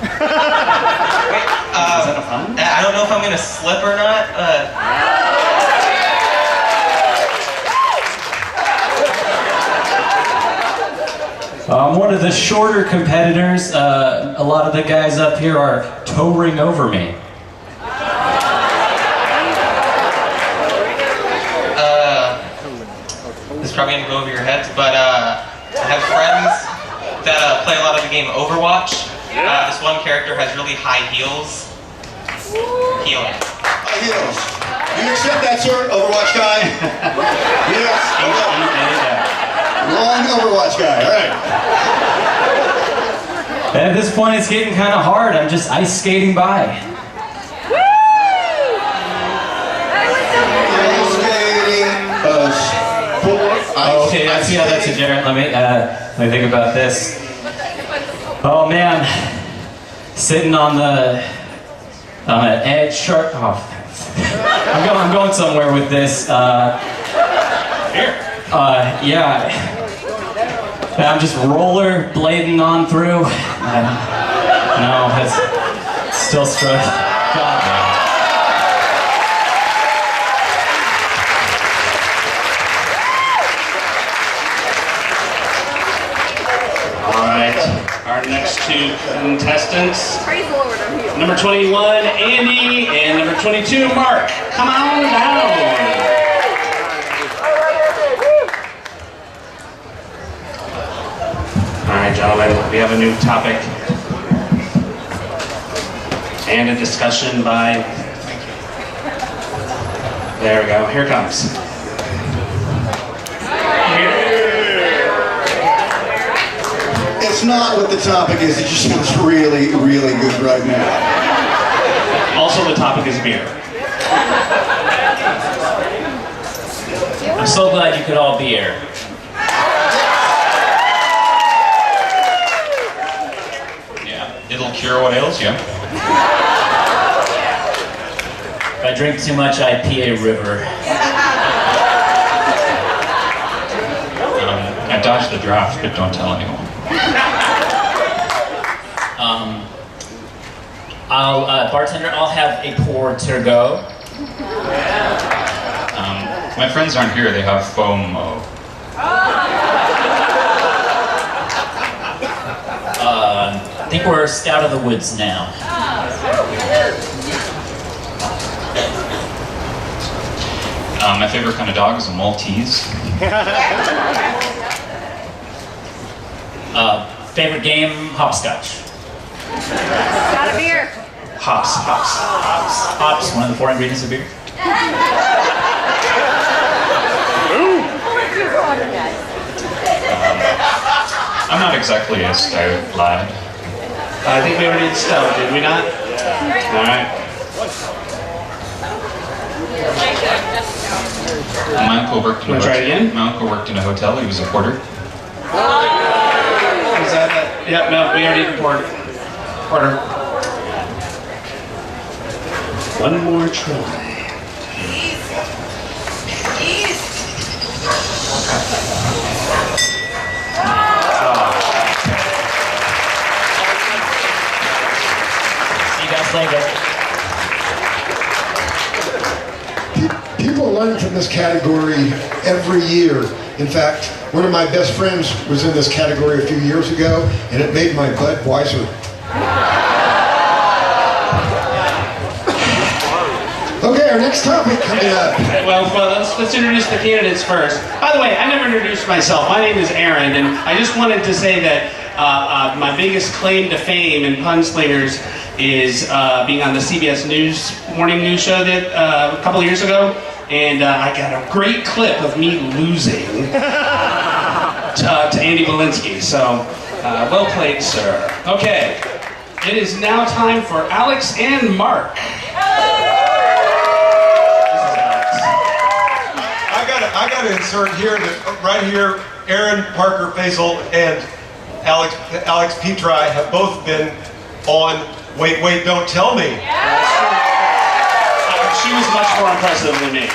Wait, Is that a fun? I don't know if I'm gonna slip or not. I'm one of the shorter competitors. A lot of the guys up here are towering over me. This is probably gonna go over your heads, but I have friends that play a lot of the game Overwatch. This one character has really high heels. Healing. High heels. Do you accept that, sir, Overwatch guy? Yes. Long Overwatch guy. All right. At this point, it's getting kind of hard. I'm just ice skating by. Oh, okay, that's a Jared. Let me think about this. Oh man, sitting on the edge, sharp. Oh, I'm going somewhere with this. Yeah. I'm just roller blading on through. No, it's still struck. Our next two contestants, Praise the Lord, I'm here. number 21, Andy, and number 22, Mark. Come on down. All right, gentlemen, we have a new topic and a discussion by, there we go, here it comes. It's not what the topic is, it just sounds really, really good right now. Also, the topic is beer. I'm so glad you could all be here. Yeah, it'll cure what ails you. If I drink too much, I pee a river. I dodged the draft, but don't tell anyone. Bartender, I'll have a pour to go. My friends aren't here, they have FOMO. I think we're out of the woods now. My favorite kind of dog is a Maltese. Favorite game, hopscotch. Got a beer. Hops. Hops, one of the 4 ingredients of beer. I'm not exactly a stout lad. I think we already did stone, did we not? All right. My uncle worked in a Wanna try it again? My uncle worked in a hotel. He was a porter. Is that it? Yep, no, we already did porter. One more try. See you guys later. People learn from this category every year. In fact, one of my best friends was in this category a few years ago, and it made my butt wiser. Okay, our next topic coming up. Well, let's introduce the candidates first. By the way, I never introduced myself. My name is Aaron, and I just wanted to say that my biggest claim to fame in Punslingers is being on the CBS News morning news show that a couple of years ago, and I got a great clip of me losing to Andy Valinsky. So, well played, sir. Okay, it is now time for Alex and Mark. I got to insert here that right here, Aaron, Parker, Faisal, and Alex Petri have both been on Wait, Wait, Don't Tell Me. She was much more impressive than me.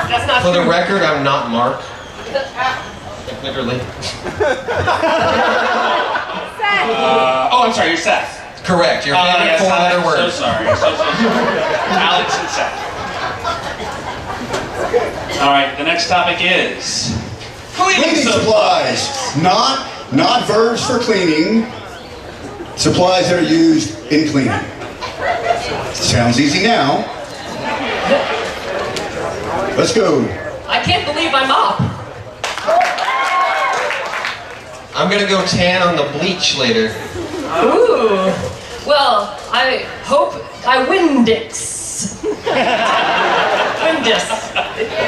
That's not For the true. record, I'm not Mark. Literally. Oh, I'm sorry, you're Seth. Correct. You're Yes, 4 I'm letter word. so sorry. So sorry. Alex and Seth. All right, the next topic is Cleaning supplies. Not verbs for cleaning. Supplies that are used in cleaning. Sounds easy now. Let's go. I can't believe I'm up. I'm gonna go tan on the bleach later. Ooh. Well, I hope I win this. Win this.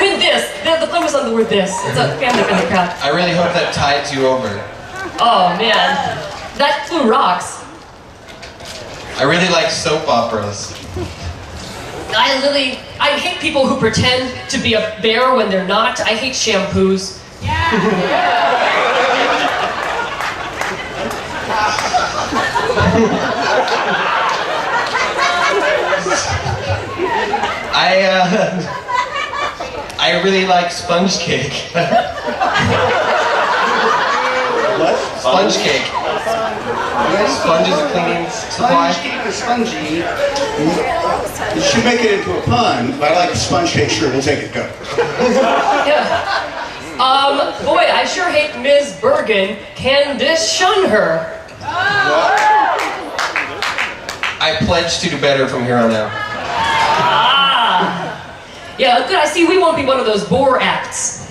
Win this. The fun was on the word this. It's a family friendly crowd. I really hope that tides you over. Oh man. That flew rocks. I really like soap operas. I hate people who pretend to be a bear when they're not. I hate shampoos. I really like sponge cake. What? Sponge cake. Sponge is a cleaning supply. Sponge cake is spongy. You should make it into a pun, but I like sponge cake. Sure, we'll take it. Go. Yeah. Boy, I sure hate Ms. Bergen. Can this shun her? I pledge to do better from here on out. Ah. Yeah, good. I see we won't be one of those bore acts.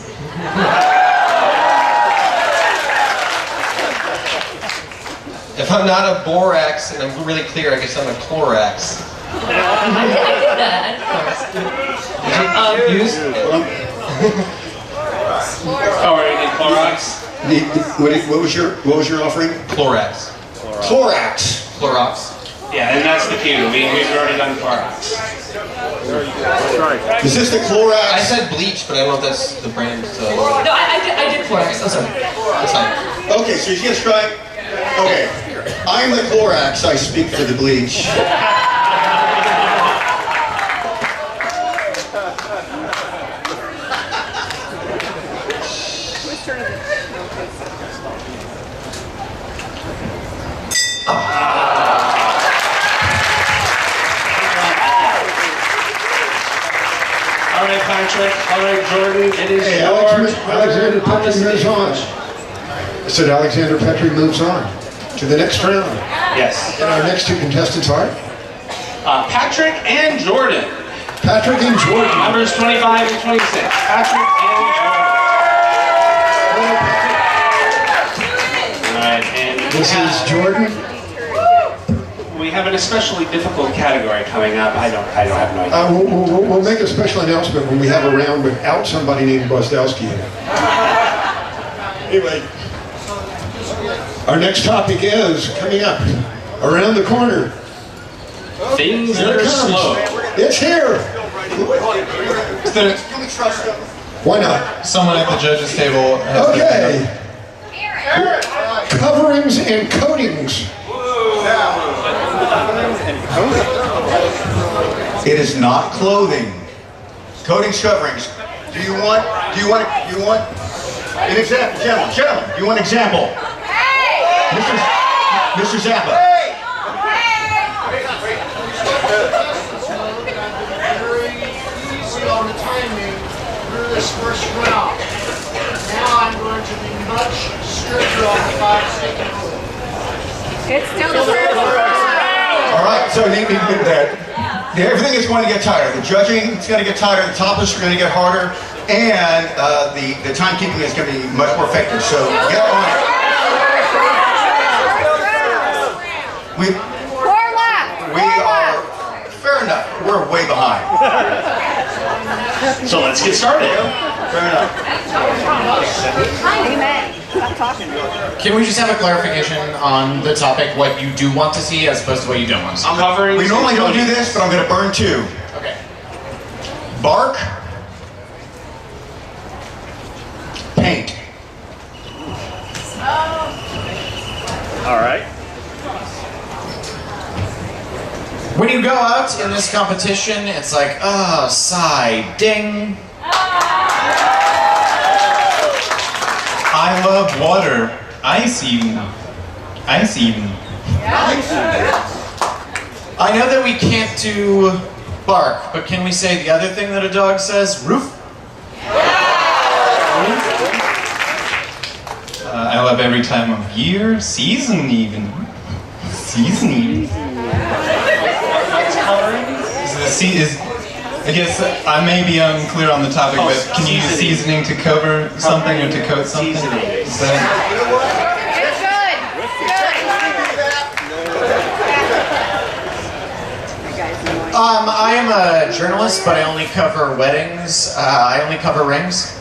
If I'm not a borax and I'm really clear, I guess I'm a Clorox. I did that. Use? Oh, are you in Clorox? What was your offering? Clorox. Clorox. Clorox. Yeah, and that's the cue. We've already done Clorox. Is this the Clorox? I said bleach, but I don't know if that's the brand. So. No, I did Clorox. I'm sorry. That's fine. Okay, so you get a strike. Okay, I am the Clorox. I speak for the bleach. All right, Patrick. All right, Jordan. It is Hey, your Alexander Petrie moves on. I said Alexander Petrie moves on to the next round. Yes. And our next two contestants are? Patrick and Jordan. Patrick and Jordan. Numbers 25 and 26. Patrick and Jordan. All right, and This is Jordan. we have an especially difficult category coming up. I don't have no idea. We'll make a special announcement when we have a round without somebody named Bostowski in it. Anyway. Our next topic is coming up around the corner. Things Here that it are comes. slow. It's here. Why not? Someone at the judges' table has Okay. Coverings and coatings. It is not clothing. Coatings, coverings. Do you want an example, gentlemen? Do you want an example? Mr. Zappa. Very easy on the timing through this first round. Now I'm going to be much stricter on the 5-second rule. It's still the first round. All right, so everything is going to get tighter. The judging is going to get tighter. The topless are going to get harder, and the timekeeping is going to be much more effective. So get on it. We are fair enough. We're way behind. So let's get started. Fair enough. Amen. Stop talking. Can we just have a clarification on the topic, what you do want to see as opposed to what you don't want to see? We normally don't do this, but I'm going to burn two. Okay. Bark. Paint. All right. When you go out in this competition, it's like, oh, sigh, ding. I love water. Ice even. Ice even. I know that we can't do bark, but can we say the other thing that a dog says? Roof? I love every time of year, season even. Season even. I guess I may be unclear on the topic, but can you use seasoning to cover something or to coat something? Is that... I am a journalist, but I only cover weddings. I only cover rings.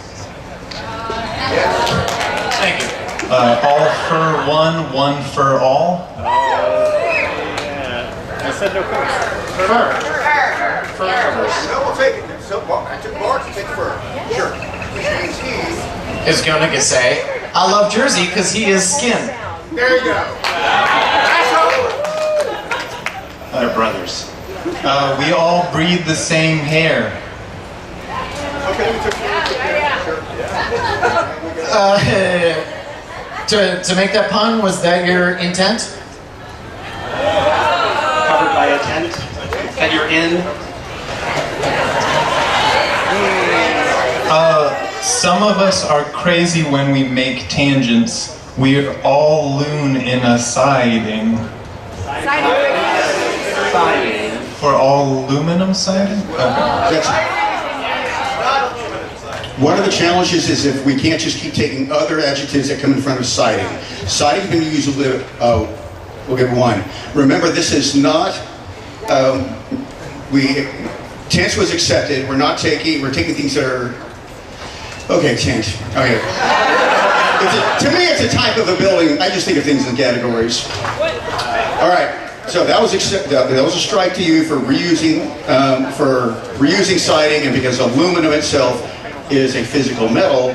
Thank you. All for one, one for all. I said no coats. Fur. No, we'll take it. So, I took bark to take fur. Sure. Is going to say, I love Jersey because he is skin. There you go. They're brothers. We all breathe the same hair. To make that pun, was that your intent? Covered by a tent that you're in. Some of us are crazy when we make tangents. We're all loon in a siding. Siding. For all aluminum siding? One of the challenges is if we can't just keep taking other adjectives that come in front of siding. Siding can be used, we'll give one. Remember, this is not, tense was accepted. We're taking things that are, okay, tense. Okay. To me, it's a type of a building. I just think of things in categories. All right. So that was a strike to you for reusing siding, and because aluminum itself is a physical metal.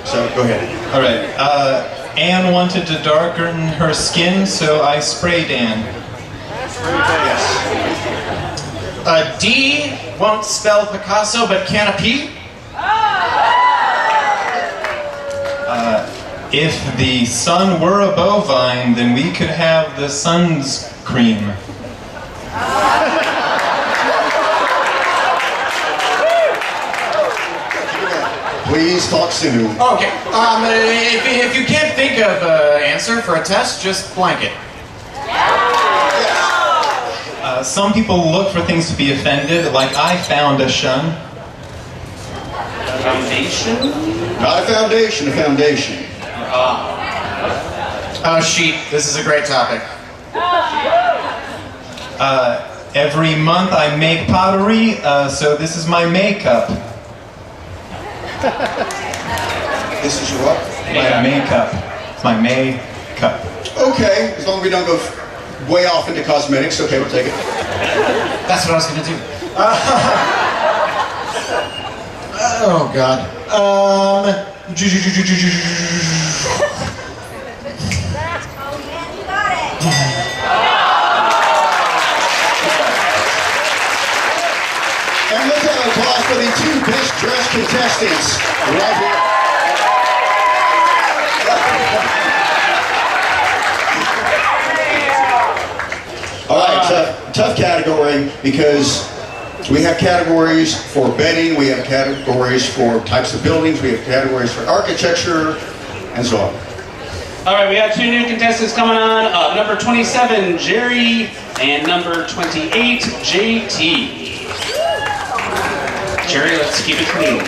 So go ahead. All right. Anne wanted to darken her skin, so I sprayed Anne. Yes. D won't spell Picasso, but can a P? If the sun were a bovine, then we could have the sun's cream. Please talk soon. Okay. If you can't think of an answer for a test, just blank it. Some people look for things to be offended, like I found a shun. Foundation? Not a foundation, a foundation. Oh, sheep. This is a great topic. Every month I make pottery, so this is my makeup. This is your what? My makeup. My makeup. cup. Okay, as long as we don't go way off into cosmetics, okay, we'll take it. That's what I was gonna do. Oh God. And let's have an applause for the two best dressed contestants right here. All right, tough category because we have categories for bedding, we have categories for types of buildings, we have categories for architecture, and so on. All right, we have two new contestants coming on. Number 27, Jerry, and number 28, JT. Jerry, let's keep it clean.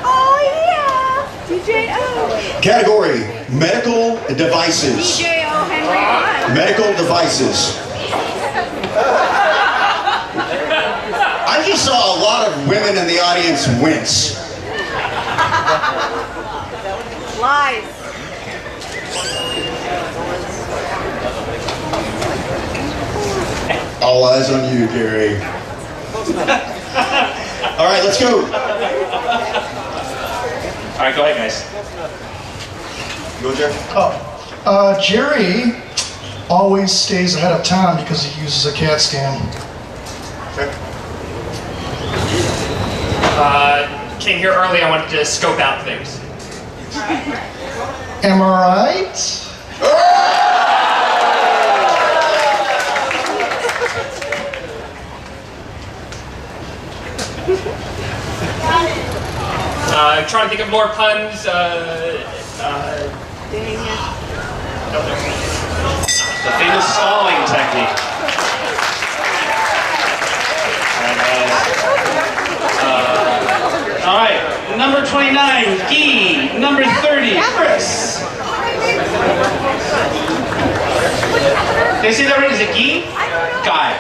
Oh yeah! DJ O. Category, medical devices. DJ O.Henry Pun. Medical devices. I just saw a lot of women in the audience wince. Lies. All eyes on you, Gary. All right, let's go. All right, go ahead, guys. Go, Jerry. Jerry always stays ahead of time because he uses a CAT scan. Came here early, I wanted to scope out things. Am I right? I'm trying to think of more puns. The famous stalling technique. All right, number 29, Guy. Number 30, Chris. Did I say that right? Is it Guy? Guy.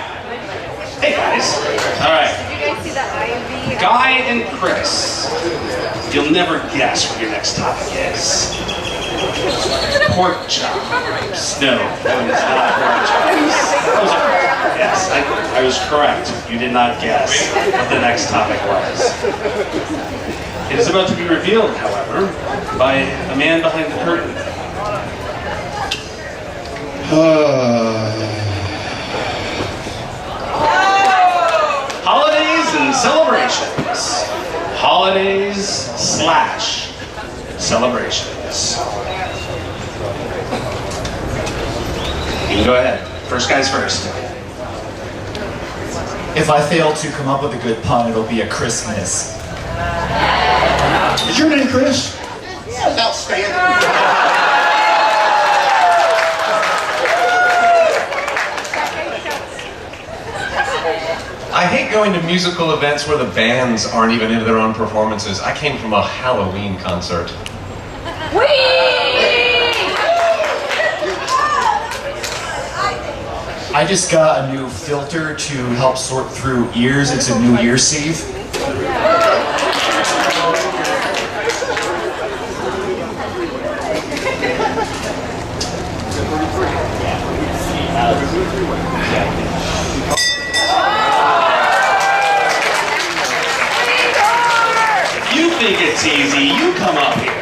Hey, guys. All right. Did you guys see the Ivy? Guy and Chris. You'll never guess what your next topic is. Pork chops. No, that is not pork chops. Yes, I was correct. You did not guess what the next topic was. It is about to be revealed, however, by a man behind the curtain. Holidays and celebrations. Holidays/celebrations. You can go ahead. First guys first. If I fail to come up with a good pun, it'll be a Christmas. Is your name Chris? Yeah, it's outstanding. I hate going to musical events where the bands aren't even into their own performances. I came from a Halloween concert. I just got a new filter to help sort through ears. It's a new ear sieve. If you think it's easy, you come up here.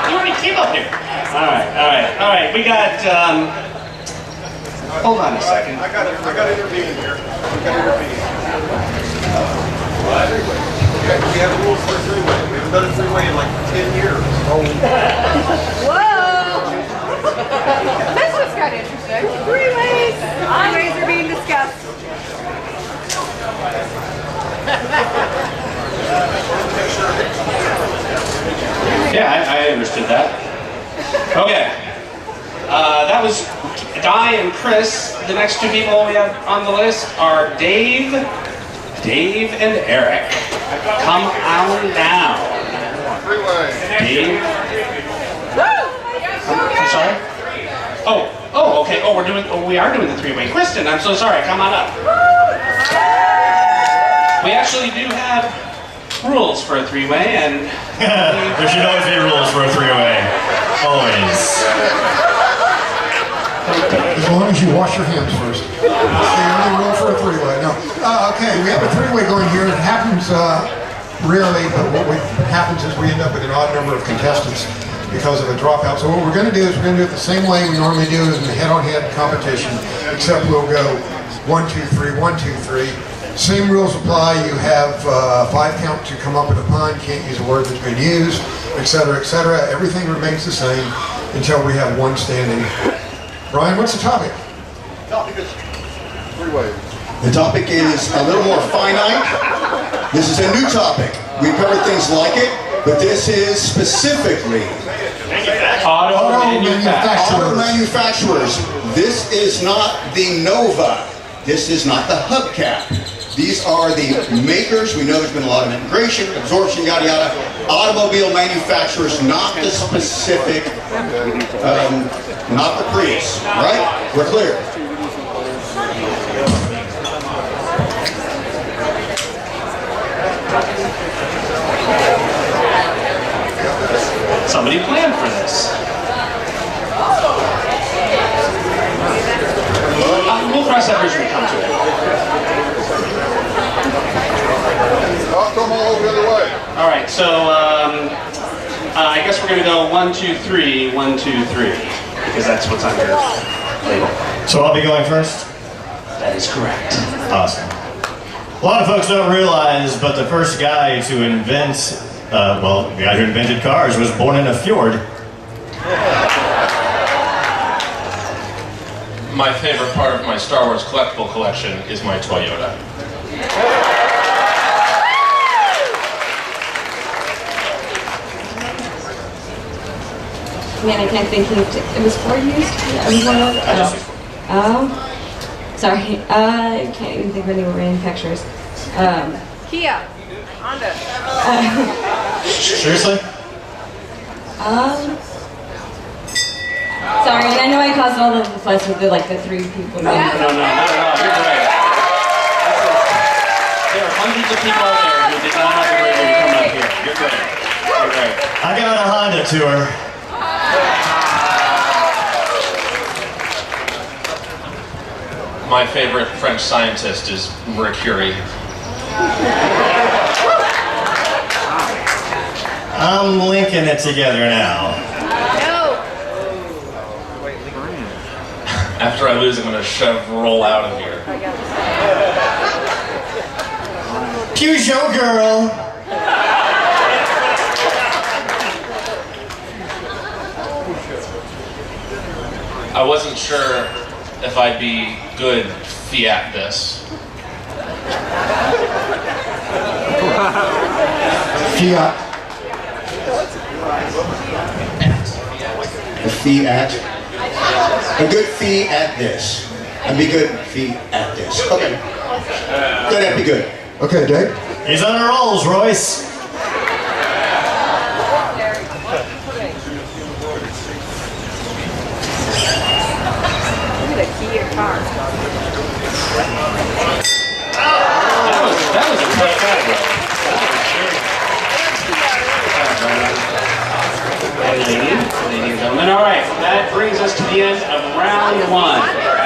You already came up here. All right. We got, hold on a second. I got intervening here. What? We have rules for a three-way. We haven't done a three-way in like 10 years. Whoa! This just got interesting. Three-ways! Three-ways are being discussed. Yeah, I understood that. Okay. That was Di and Chris. The next two people we have on the list are Dave and Eric. Come on down. Dave. I'm sorry? Oh, okay. okay. Oh, we are doing the three-way. Kristen, I'm so sorry. Come on up. We actually do have rules for a three-way, and there should always be rules for a three-way. Always. As long as you wash your hands first. That's the only rule for a three-way. No. Okay, we have a three-way going here. It happens rarely, but what happens is we end up with an odd number of contestants because of a dropout. So what we're going to do is we're going to do it the same way we normally do in the head-on-head competition, except we'll go 1, 2, 3, 1, 2, 3. Same rules apply. You have 5 count to come up with a pun. Can't use a word that's been used, etc., etc. Everything remains the same until we have one standing. Brian, what's the topic? The topic is three-way. The topic is a little more finite. This is a new topic. We've covered things like it, but this is specifically auto manufacturers. This is not the Nova. This is not the hubcap. These are the makers. We know there's been a lot of integration, absorption, yada yada. Automobile manufacturers, not the specific, not the Prius, right? We're clear. somebody planned for this. We'll cross that bridge when we come to it. I'll come all the other way. All right, so I guess we're going to go 1, 2, 3, 1, 2, 3, because that's what's on your label. So I'll be going first? That is correct. Awesome. A lot of folks don't realize, but the first guy to invent, the guy who invented cars was born in a fjord. My favorite part of my Star Wars collectible collection is my Toyota. Man, I can't think. It was Ford used? Yeah, it was one of sorry. I can't even think of any manufacturers. Kia. Honda. Seriously? Sorry, and I know I caused all of the fuss with the 3 people. No, not at all. You're great. There are hundreds of people out there who did not have the bravery to come up here. You're great. You're great. I got a Honda tour. My favorite French scientist is Mercury. I'm linking it together now. After I lose, I'm going to roll out of here. Peugeot girl. I wasn't sure if I'd be good Fiat this. Fiat. A fee at. A good fee at this. And be good fee at this. Okay. Good at be good. Okay, Dave. He's on a rolls, Royce. Look at the Kia car. That was a tough category. Ladies and gentlemen, all right, that brings us to the end of round 1.